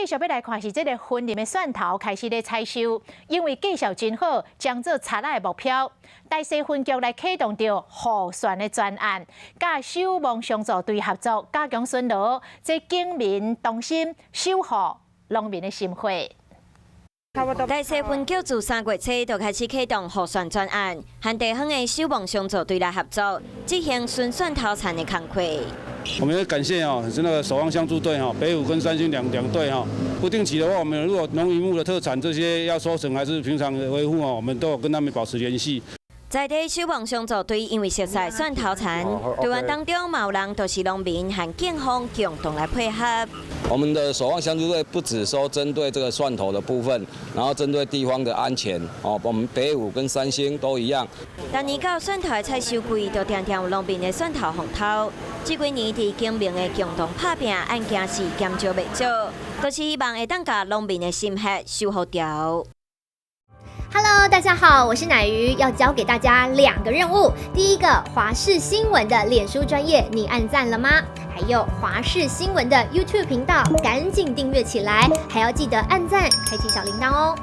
继续要来看是这个婚姻的蒜头开始咧采收，因为绩效真好，将做查拉的目标。大西分局来启动着互选的专案，甲守望相助队合作，加强巡逻，这警民同心，守护农民的心火。大西分局自3月初就开始启动互选专案，和地方的守望相助队来合作，执行巡蒜头田的工作。我们也感谢是那个守望相助队北五跟三星两队不定期的话，我们如果农渔牧的特产这些要收成还是平常的维护我们都有跟他们保持联系。在地守望相助队因为熟悉蒜头田，队员当中有人都是农民和警方共同来配合。我们的守望相助队不只收针对这个蒜头的部分，然后针对地方的安全我们北五跟三星都一样。当年到蒜头的采收季，就常常有农民的蒜头风头。这几年伫警民的共同打拼，案件是减少袂少，都是希望会当甲农民的心血守护掉。Hello， 大家好，我是乃瑜，要教给大家2个任务。第一个，华视新闻的脸书专页，你按赞了吗？还有华视新闻的 YouTube 频道，赶紧订阅起来，还要记得按赞，开启小铃铛哦。